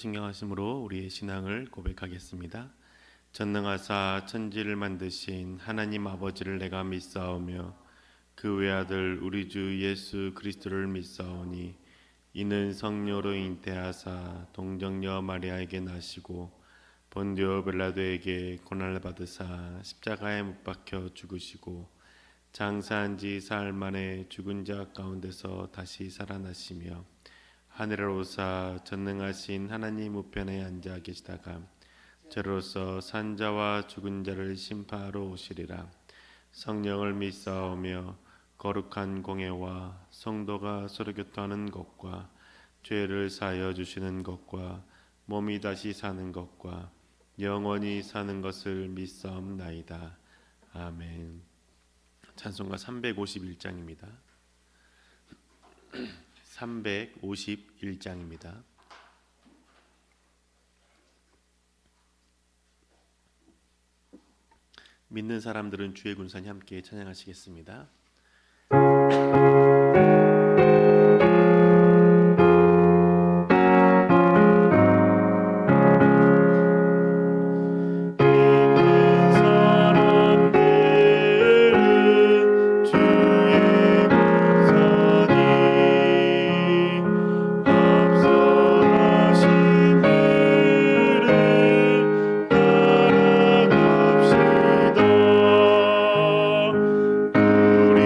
신경하심으로 우리의 신앙을 고백하겠습니다. 전능하사 천지를 만드신 하나님 아버지를 내가 믿사오며 그 외아들 우리 주 예수 그리스도를 믿사오니 이는 성령으로 잉태하사 동정녀 마리아에게 나시고 본디오 빌라도에게 고난을 받으사 십자가에 못 박혀 죽으시고 장사한 지 사흘 만에 죽은 자 가운데서 다시 살아나시며 하늘에 오사 전능하신 하나님 우편에 앉아 계시다가 저로서 산자와 죽은 자를 심판하러 오시리라. 성령을 믿사오며 거룩한 공예와 성도가 서로 교통하는 것과 죄를 사하여 주시는 것과 몸이 다시 사는 것과 영원히 사는 것을 믿사옵나이다. 아멘. 찬송가 351장입니다. 351장입니다. 믿는 사람들은 주의 군산이 함께 찬양하시겠습니다. 우리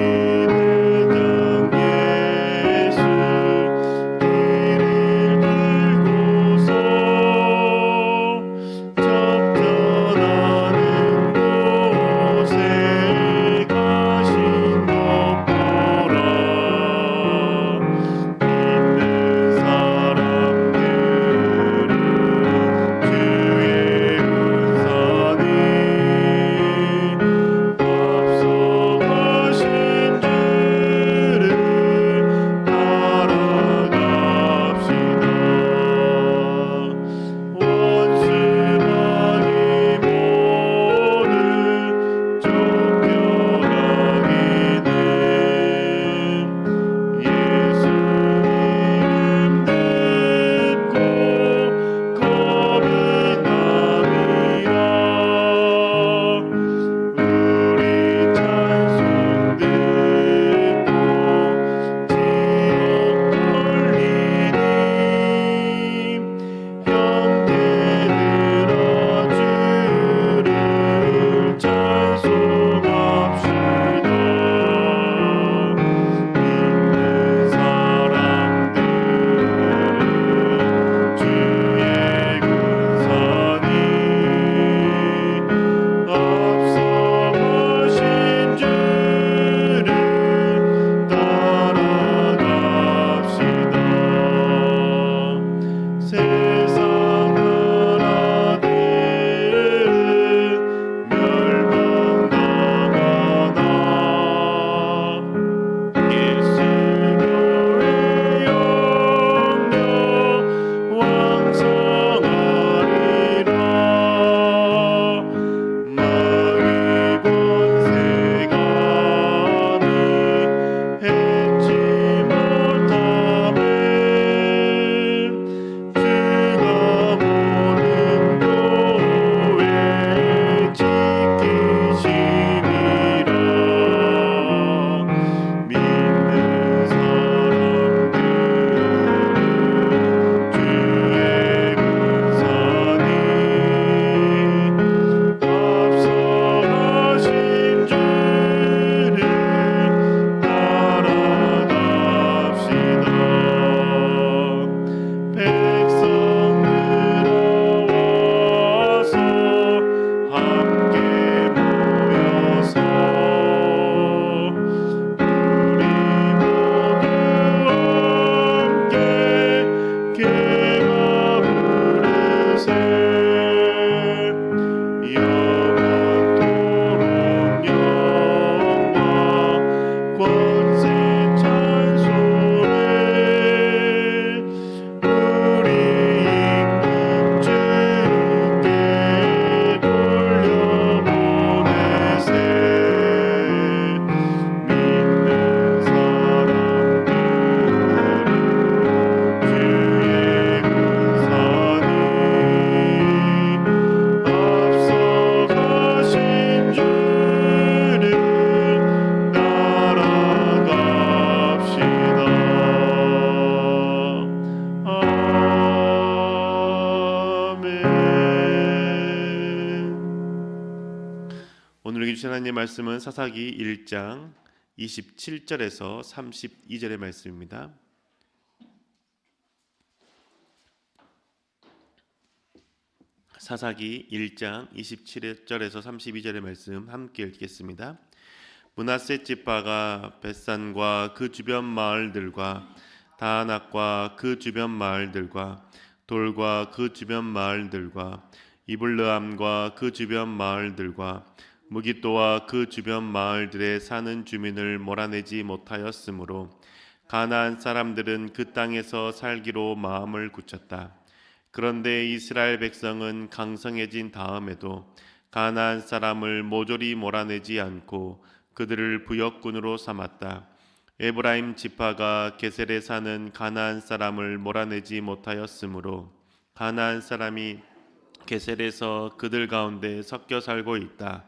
오늘 주신 하나님의 말씀은 사사기 1장 27절에서 32절의 말씀입니다. 사사기 1장 27절에서 32절의 말씀 함께 읽겠습니다. 므낫세 지파가 벳산과 그 주변 마을들과 다낙과 그 주변 마을들과 돌과 그 주변 마을들과 이블르함과 그 주변 마을들과 무깃도와 그 주변 마을들에 사는 주민을 몰아내지 못하였으므로 가나안 사람들은 그 땅에서 살기로 마음을 굳혔다. 그런데 이스라엘 백성은 강성해진 다음에도 가나안 사람을 모조리 몰아내지 않고 그들을 부역군으로 삼았다. 에브라임 지파가 게셀에 사는 가나안 사람을 몰아내지 못하였으므로 가나안 사람이 게셀에서 그들 가운데 섞여 살고 있다.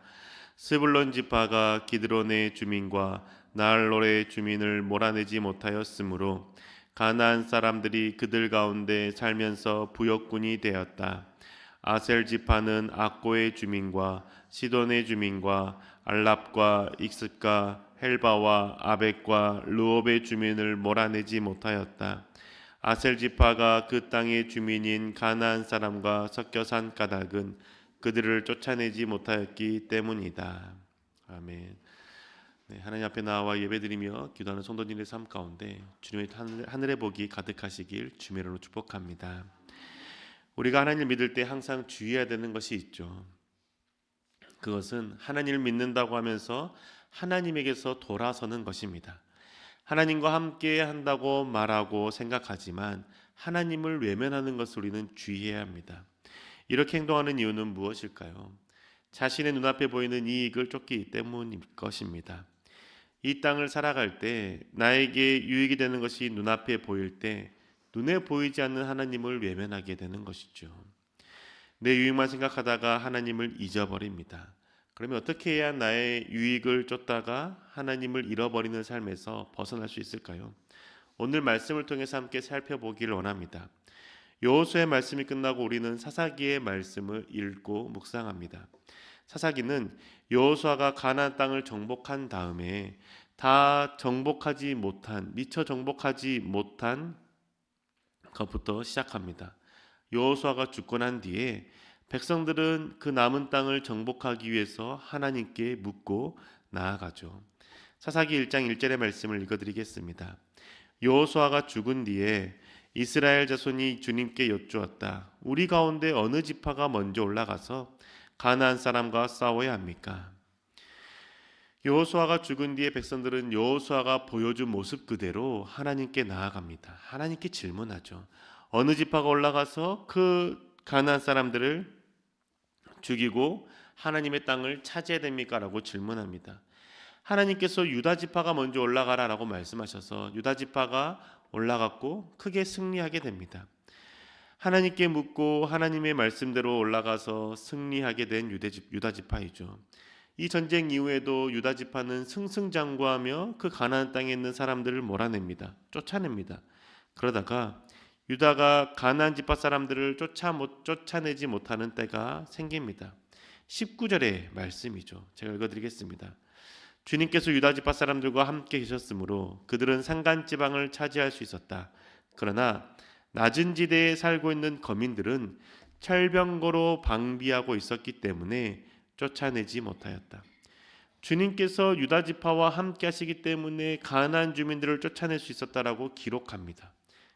스불론 지파가 기드론의 주민과 나알롤의 주민을 몰아내지 못하였으므로 가나안 사람들이 그들 가운데 살면서 부역군이 되었다. 아셀 지파는 악고의 주민과 시돈의 주민과 알랍과 익습과 헬바와 아벡과 르옵의 주민을 몰아내지 못하였다. 아셀 지파가 그 땅의 주민인 가나안 사람과 섞여 산 까닭은 그들을 쫓아내지 못하였기 때문이다. 아멘. 네, 하나님 앞에 나와 예배드리며 기도하는 성도님의 삶 가운데 주님의 하늘의 복이 가득하시길 주의 이름으로 축복합니다. 우리가 하나님을 믿을 때 항상 주의해야 되는 것이 있죠. 그것은 하나님을 믿는다고 하면서 하나님에게서 돌아서는 것입니다. 하나님과 함께 한다고 말하고 생각하지만 하나님을 외면하는 것을 우리는 주의해야 합니다. 이렇게 행동하는 이유는 무엇일까요? 자신의 눈앞에 보이는 이익을 쫓기 때문일 것입니다. 이 땅을 살아갈 때 나에게 유익이 되는 것이 눈앞에 보일 때 눈에 보이지 않는 하나님을 외면하게 되는 것이죠. 내 유익만 생각하다가 하나님을 잊어버립니다. 그러면 어떻게 해야 나의 유익을 쫓다가 하나님을 잃어버리는 삶에서 벗어날 수 있을까요? 오늘 말씀을 통해서 함께 살펴보기를 원합니다. 여호수아의 말씀이 끝나고 우리는 사사기의 말씀을 읽고 묵상합니다. 사사기는 여호수아가 가나안 땅을 정복한 다음에 다 정복하지 못한, 미처 정복하지 못한 것부터 시작합니다. 여호수아가 죽고 난 뒤에 백성들은 그 남은 땅을 정복하기 위해서 하나님께 묻고 나아가죠. 사사기 1장 1절의 말씀을 읽어드리겠습니다. 여호수아가 죽은 뒤에 이스라엘 자손이 주님께 여쭈었다. 우리 가운데 어느 지파가 먼저 올라가서 가나안 사람과 싸워야 합니까? 여호수아가 죽은 뒤에 백성들은 여호수아가 보여준 모습 그대로 하나님께 나아갑니다. 하나님께 질문하죠. 어느 지파가 올라가서 그 가나안 사람들을 죽이고 하나님의 땅을 차지해야 됩니까? 라고 질문합니다. 하나님께서 유다 지파가 먼저 올라가라라고 말씀하셔서 유다 지파가 올라갔고 크게 승리하게 됩니다. 하나님께 묻고 하나님의 말씀대로 올라가서 승리하게 된 유다 지파이죠. 이 전쟁 이후에도 유다 지파는 승승장구하며 그 가나안 땅에 있는 사람들을 몰아냅니다. 쫓아냅니다. 그러다가 유다가 가나안 지파 사람들을 쫓아내지 못하는 때가 생깁니다. 19절의 말씀이죠. 제가 읽어드리겠습니다. 주님께서 유다 지파 사람들과 함께 계셨으므로 그들은 산간 지방을 차지할 수 있었다. 그러나 낮은 지대에 살고 있는 거민들은 철병거로 방비하고 있었기 때문에 쫓아내지 못하였다. 주님께서 유다 지파와 함께 하시기 때문에 가나안 주민들을 쫓아낼 수 있었다라고 기록합니다.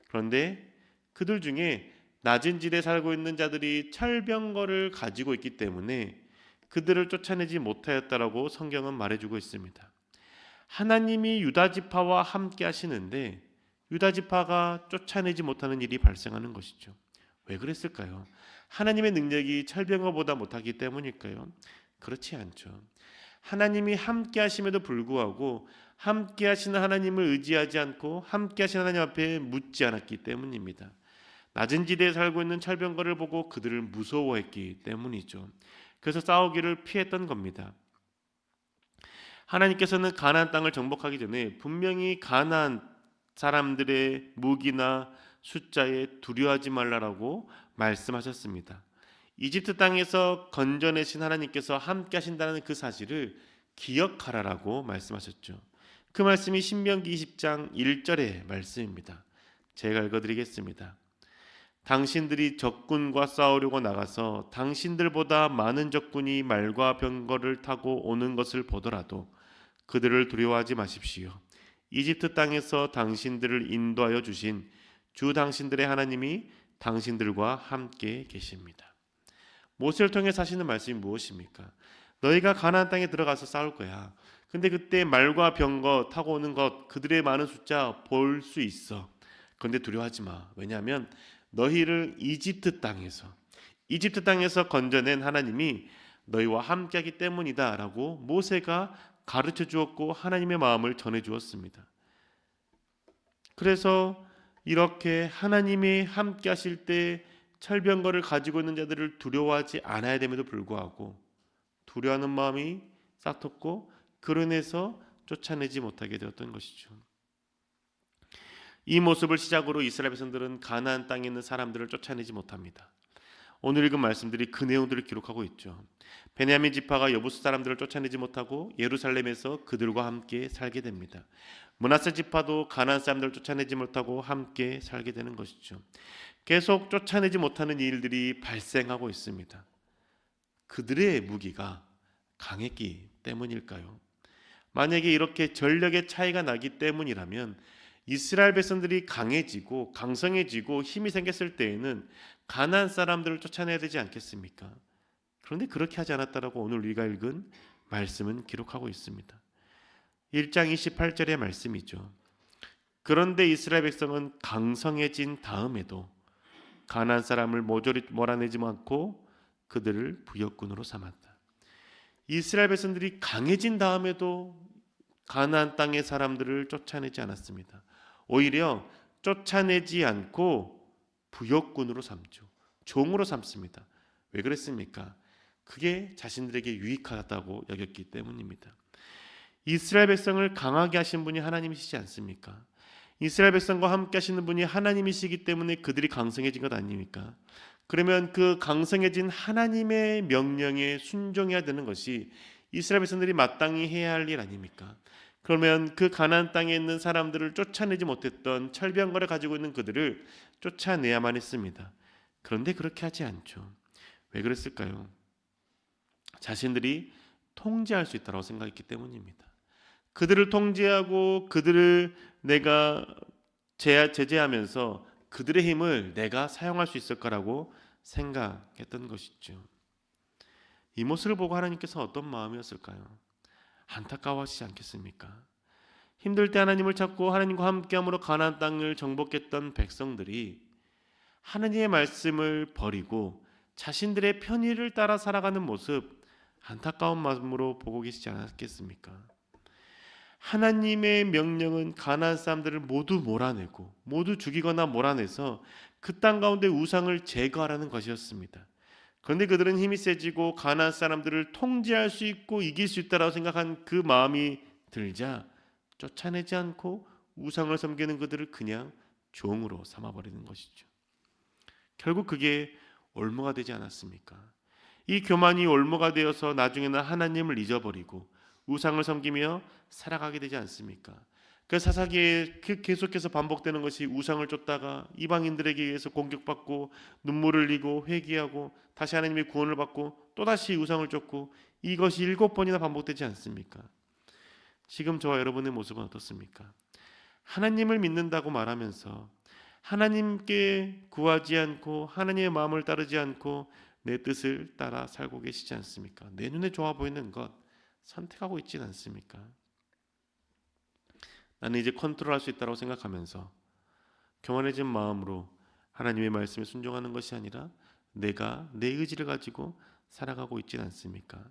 그런데 그들 중에 낮은 지대에 살고 있는 자들이 철병거를 가지고 있기 때문에 그들을 쫓아내지 못하였다라고 성경은 말해주고 있습니다. 하나님이 유다 지파와 함께 하시는데 유다 지파가 쫓아내지 못하는 일이 발생하는 것이죠. 왜 그랬을까요? 하나님의 능력이 철병거보다 못하기 때문일까요? 그렇지 않죠. 하나님이 함께 하심에도 불구하고 함께 하시는 하나님을 의지하지 않고 함께 하시는 하나님 앞에 묻지 않았기 때문입니다. 낮은 지대에 살고 있는 철병거를 보고 그들을 무서워했기 때문이죠. 그래서 싸우기를 피했던 겁니다. 하나님께서는 가나안 땅을 정복하기 전에 분명히 가나안 사람들의 무기나 숫자에 두려워하지 말라라고 말씀하셨습니다. 이집트 땅에서 건져내신 하나님께서 함께 하신다는 그 사실을 기억하라라고 말씀하셨죠. 그 말씀이 신명기 20장 1절의 말씀입니다. 제가 읽어드리겠습니다. 당신들이 적군과 싸우려고 나가서 당신들보다 많은 적군이 말과 병거를 타고 오는 것을 보더라도 그들을 두려워하지 마십시오. 이집트 땅에서 당신들을 인도하여 주신 주 당신들의 하나님이 당신들과 함께 계십니다. 모세를 통해 하시는 말씀이 무엇입니까? 너희가 가나안 땅에 들어가서 싸울 거야. 근데 그때 말과 병거 타고 오는 것, 그들의 많은 숫자 볼 수 있어. 그런데 두려워하지 마. 왜냐하면 너희를 이집트 땅에서 건져낸 하나님이 너희와 함께하기 때문이다 라고 모세가 가르쳐 주었고 하나님의 마음을 전해 주었습니다. 그래서 이렇게 하나님이 함께 하실 때 철병거를 가지고 있는 자들을 두려워하지 않아야 됨에도 불구하고 두려워하는 마음이 싹텄고 그로 인해서 쫓아내지 못하게 되었던 것이죠. 이 모습을 시작으로 이스라엘 백성들은 가나안 땅에 있는 사람들을 쫓아내지 못합니다. 오늘 읽은 말씀들이 그 내용들을 기록하고 있죠. 베냐민 지파가 여부스 사람들을 쫓아내지 못하고 예루살렘에서 그들과 함께 살게 됩니다. 므낫세 지파도 가나안 사람들을 쫓아내지 못하고 함께 살게 되는 것이죠. 계속 쫓아내지 못하는 일들이 발생하고 있습니다. 그들의 무기가 강했기 때문일까요? 만약에 이렇게 전력의 차이가 나기 때문이라면 이스라엘 백성들이 강해지고 강성해지고 힘이 생겼을 때에는 가나안 사람들을 쫓아내야 되지 않겠습니까? 그런데 그렇게 하지 않았다라고 오늘 우리가 읽은 말씀은 기록하고 있습니다. 1장 28절의 말씀이죠. 그런데 이스라엘 백성은 강성해진 다음에도 가나안 사람을 모조리 몰아내지 않고 그들을 부역군으로 삼았다. 이스라엘 백성들이 강해진 다음에도 가나안 땅의 사람들을 쫓아내지 않았습니다. 오히려 쫓아내지 않고 부역군으로 삼죠. 종으로 삼습니다. 왜 그랬습니까? 그게 자신들에게 유익하다고 여겼기 때문입니다. 이스라엘 백성을 강하게 하신 분이 하나님이시지 않습니까? 이스라엘 백성과 함께 하시는 분이 하나님이시기 때문에 그들이 강성해진 것 아닙니까? 그러면 그 강성해진 하나님의 명령에 순종해야 되는 것이 이스라엘 백성들이 마땅히 해야 할 일 아닙니까? 그러면 그 가나안 땅에 있는 사람들을 쫓아내지 못했던 철병거를 가지고 있는 그들을 쫓아내야만 했습니다. 그런데 그렇게 하지 않죠. 왜 그랬을까요? 자신들이 통제할 수 있다고 생각했기 때문입니다. 그들을 통제하고 그들을 내가 제재하면서 그들의 힘을 내가 사용할 수 있을 거라고 생각했던 것이죠. 이 모습을 보고 하나님께서 어떤 마음이었을까요? 안타까워하시지 않겠습니까? 힘들 때 하나님을 찾고 하나님과 함께함으로 가나안 땅을 정복했던 백성들이 하나님의 말씀을 버리고 자신들의 편의를 따라 살아가는 모습 안타까운 마음으로 보고 계시지 않았겠습니까? 하나님의 명령은 가나안 사람들을 모두 몰아내고 모두 죽이거나 몰아내서 그 땅 가운데 우상을 제거하라는 것이었습니다. 그런데 그들은 힘이 세지고 가나안 사람들을 통제할 수 있고 이길 수 있다고 생각한 그 마음이 들자 쫓아내지 않고 우상을 섬기는 그들을 그냥 종으로 삼아버리는 것이죠. 결국 그게 올무가 되지 않았습니까? 이 교만이 올무가 되어서 나중에는 하나님을 잊어버리고 우상을 섬기며 살아가게 되지 않습니까? 그 사사기에 계속해서 반복되는 것이 우상을 쫓다가 이방인들에게 의해서 공격받고 눈물을 흘리고 회개하고 다시 하나님의 구원을 받고 또다시 우상을 쫓고 이것이 7번이나 반복되지 않습니까? 지금 저와 여러분의 모습은 어떻습니까? 하나님을 믿는다고 말하면서 하나님께 구하지 않고 하나님의 마음을 따르지 않고 내 뜻을 따라 살고 계시지 않습니까? 내 눈에 좋아 보이는 것 선택하고 있지는 않습니까? 나는 이제 컨트롤할 수 있다고 생각하면서 교만해진 마음으로 하나님의 말씀에 순종하는 것이 아니라 내가 내 의지를 가지고 살아가고 있지는 않습니까?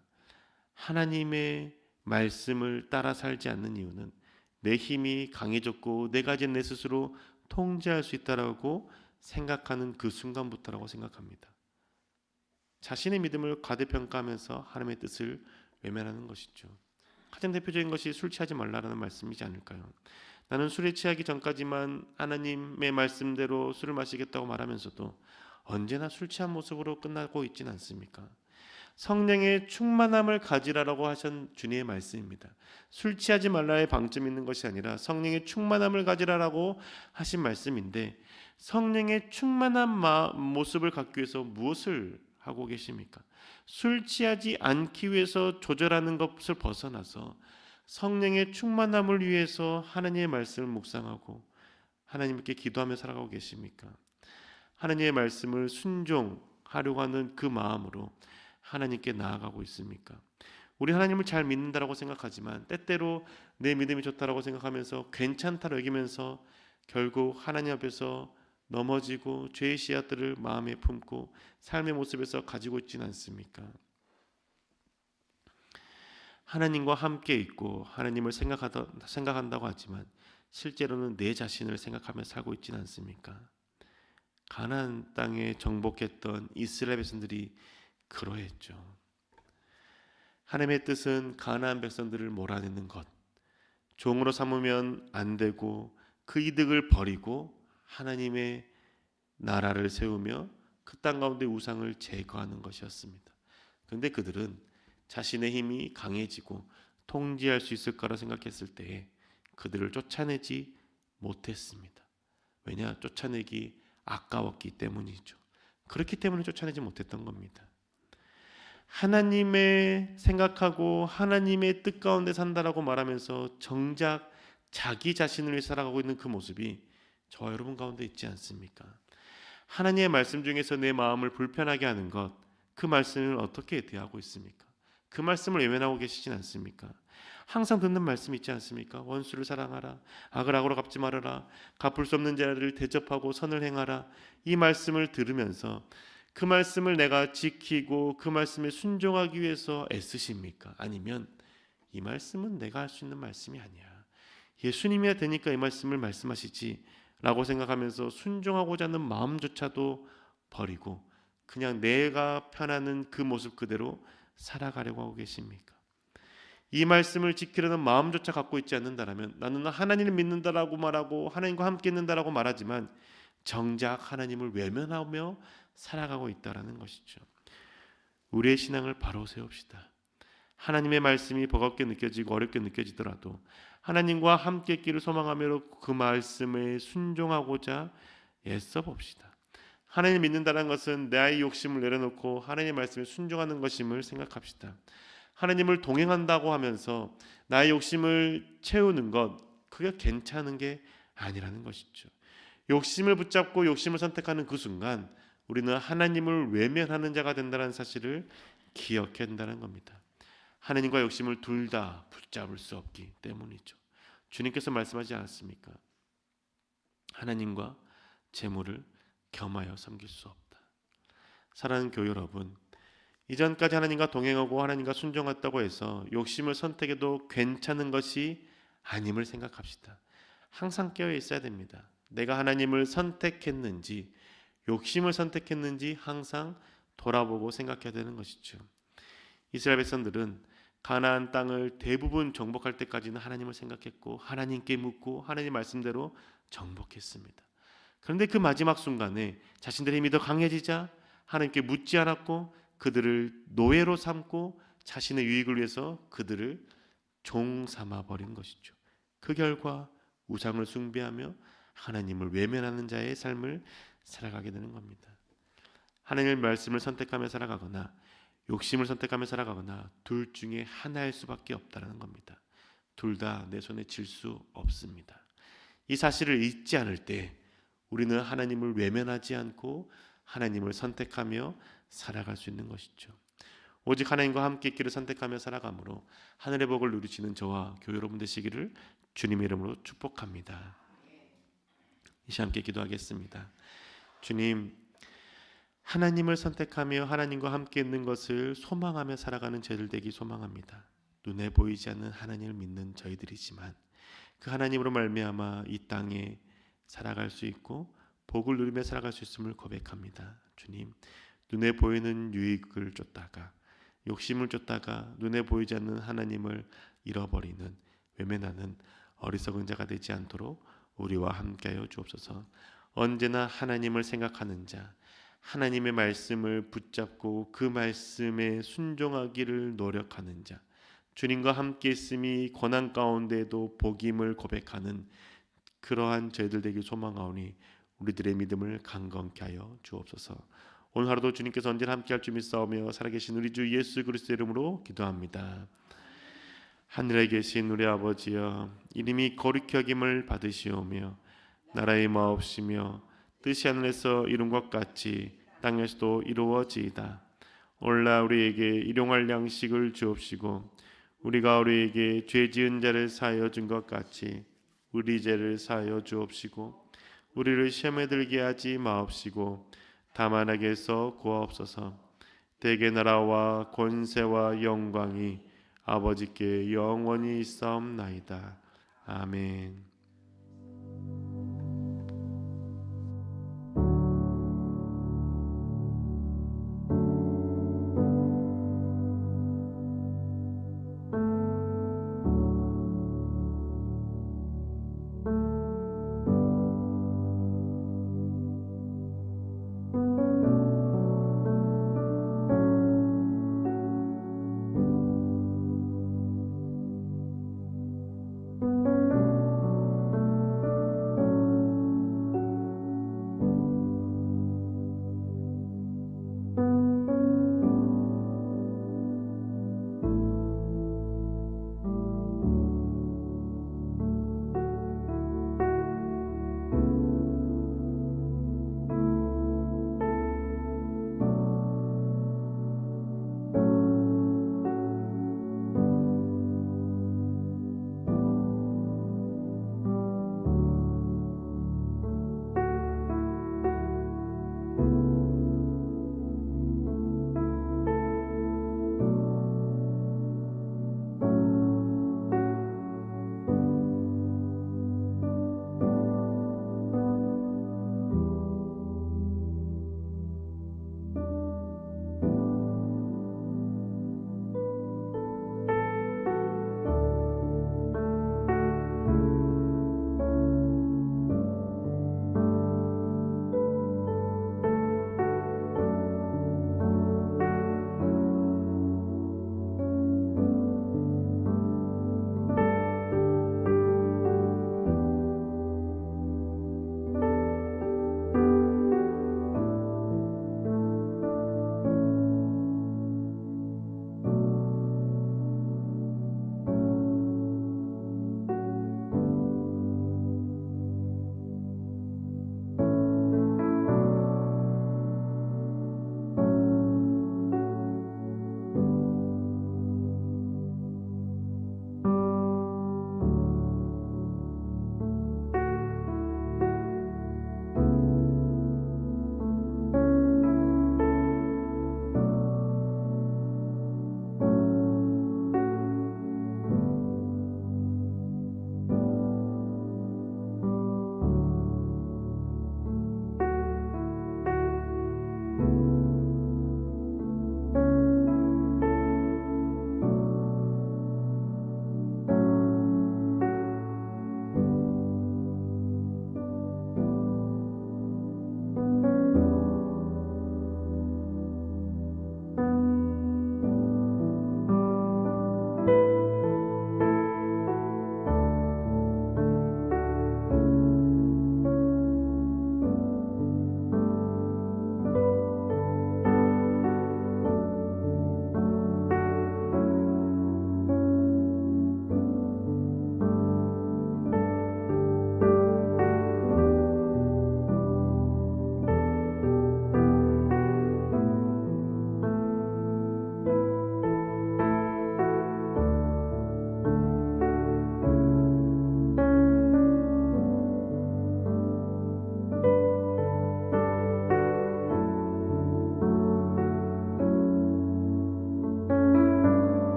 하나님의 말씀을 따라 살지 않는 이유는 내 힘이 강해졌고 내가 이제 내 스스로 통제할 수 있다고 생각하는 그 순간부터라고 생각합니다. 자신의 믿음을 과대평가하면서 하나님의 뜻을 외면하는 것이죠. 가장 대표적인 것이 술 취하지 말라라는 말씀이지 않을까요? 나는 술에 취하기 전까지만 하나님의 말씀대로 술을 마시겠다고 말하면서도 언제나 술 취한 모습으로 끝나고 있지는 않습니까? 성령의 충만함을 가지라라고 하신 주님의 말씀입니다. 술 취하지 말라의 방점이 있는 것이 아니라 성령의 충만함을 가지라라고 하신 말씀인데, 성령의 충만한 모습을 갖기 위해서 무엇을 하고 계십니까? 술 취하지 않기 위해서 조절하는 것을 벗어나서 성령의 충만함을 위해서 하나님의 말씀을 묵상하고 하나님께 기도하며 살아가고 계십니까? 하나님의 말씀을 순종하려고 하는 그 마음으로 하나님께 나아가고 있습니까? 우리 하나님을 잘 믿는다라고 생각하지만 때때로 내 믿음이 좋다라고 생각하면서 괜찮다고 여기면서 결국 하나님 앞에서 넘어지고 죄의 씨앗들을 마음에 품고 삶의 모습에서 가지고 있지는 않습니까? 하나님과 함께 있고 하나님을 생각한다고 하지만 실제로는 내 자신을 생각하며 살고 있지는 않습니까? 가나안 땅에 정복했던 이스라엘 백성들이 그러했죠. 하나님의 뜻은 가나안 백성들을 몰아내는 것, 종으로 삼으면 안 되고 그 이득을 버리고 하나님의 나라를 세우며 그 땅 가운데 우상을 제거하는 것이었습니다. 그런데 그들은 자신의 힘이 강해지고 통제할 수 있을 거라 생각했을 때에 그들을 쫓아내지 못했습니다. 왜냐? 쫓아내기 아까웠기 때문이죠. 그렇기 때문에 쫓아내지 못했던 겁니다. 하나님의 생각하고 하나님의 뜻 가운데 산다라고 말하면서 정작 자기 자신을 위해 살아가고 있는 그 모습이 저와 여러분 가운데 있지 않습니까? 하나님의 말씀 중에서 내 마음을 불편하게 하는 것, 그 말씀을 어떻게 대하고 있습니까? 그 말씀을 외면하고 계시진 않습니까? 항상 듣는 말씀 있지 않습니까? 원수를 사랑하라, 악을 악으로 갚지 말아라, 갚을 수 없는 자를 대접하고 선을 행하라. 이 말씀을 들으면서 그 말씀을 내가 지키고 그 말씀에 순종하기 위해서 애쓰십니까? 아니면 이 말씀은 내가 할 수 있는 말씀이 아니야, 예수님이야 되니까 이 말씀을 말씀하시지 라고 생각하면서 순종하고자 하는 마음조차도 버리고 그냥 내가 편하는 그 모습 그대로 살아가려고 하고 계십니까? 이 말씀을 지키려는 마음조차 갖고 있지 않는다라면, 나는 하나님을 믿는다라고 말하고 하나님과 함께 있는다라고 말하지만 정작 하나님을 외면하며 살아가고 있다라는 것이죠. 우리의 신앙을 바로 세웁시다. 하나님의 말씀이 버겁게 느껴지고 어렵게 느껴지더라도 하나님과 함께 있기를 소망하며 그 말씀에 순종하고자 애써 봅시다. 하나님을 믿는다는 것은 나의 욕심을 내려놓고 하나님의 말씀에 순종하는 것임을 생각합시다. 하나님을 동행한다고 하면서 나의 욕심을 채우는 것, 그게 괜찮은 게 아니라는 것이죠. 욕심을 붙잡고 욕심을 선택하는 그 순간 우리는 하나님을 외면하는 자가 된다는 사실을 기억해야 된다는 겁니다. 하나님과 욕심을 둘 다 붙잡을 수 없기 때문이죠. 주님께서 말씀하지 않았습니까? 하나님과 재물을 겸하여 섬길 수 없다. 사랑하는 교회 여러분, 이전까지 하나님과 동행하고 하나님과 순종했다고 해서 욕심을 선택해도 괜찮은 것이 아님을 생각합시다. 항상 깨어 있어야 됩니다. 내가 하나님을 선택했는지 욕심을 선택했는지 항상 돌아보고 생각해야 되는 것이죠. 이스라엘 백성들은 가나안 땅을 대부분 정복할 때까지는 하나님을 생각했고 하나님께 묻고 하나님 말씀대로 정복했습니다. 그런데 그 마지막 순간에 자신들의 힘이 더 강해지자 하나님께 묻지 않았고 그들을 노예로 삼고 자신의 유익을 위해서 그들을 종 삼아버린 것이죠. 그 결과 우상을 숭배하며 하나님을 외면하는 자의 삶을 살아가게 되는 겁니다. 하나님의 말씀을 선택하며 살아가거나 욕심을 선택하며 살아가거나 둘 중에 하나일 수밖에 없다는 겁니다. 둘 다 내 손에 질 수 없습니다. 이 사실을 잊지 않을 때 우리는 하나님을 외면하지 않고 하나님을 선택하며 살아갈 수 있는 것이죠. 오직 하나님과 함께 있기를 선택하며 살아감으로 하늘의 복을 누리시는 저와 교회 여러분 되시기를 주님의 이름으로 축복합니다. 이 시간 함께 기도하겠습니다. 주님, 하나님을 선택하며 하나님과 함께 있는 것을 소망하며 살아가는 저희들 되기 소망합니다. 눈에 보이지 않는 하나님을 믿는 저희들이지만 그 하나님으로 말미암아 이 땅에 살아갈 수 있고 복을 누리며 살아갈 수 있음을 고백합니다. 주님, 눈에 보이는 유익을 쫓다가 욕심을 쫓다가 눈에 보이지 않는 하나님을 잃어버리는 외면하는 어리석은 자가 되지 않도록 우리와 함께하여 주옵소서. 언제나 하나님을 생각하는 자, 하나님의 말씀을 붙잡고 그 말씀에 순종하기를 노력하는 자, 주님과 함께 있음이 고난 가운데도 복임을 고백하는 그러한 저희들 되길 소망하오니 우리들의 믿음을 강건케 하여 주옵소서. 오늘 하루도 주님께서 언제나 함께할 줄 믿사오며 살아계신 우리 주 예수 그리스도의 이름으로 기도합니다. 하늘에 계신 우리 아버지여, 이름이 거룩히 여김을 받으시오며 나라의 마옵시며 뜻이 하늘에서 이룬 것 같이 땅에서도 이루어지이다. 오늘날 우리에게 일용할 양식을 주옵시고 우리가 우리에게 죄 지은 자를 사하여 준 것 같이 우리 죄를 사하여 주옵시고 우리를 시험에 들게 하지 마옵시고 다만 악에서 구하옵소서. 대개 나라와 권세와 영광이 아버지께 영원히 있사옵나이다. 아멘.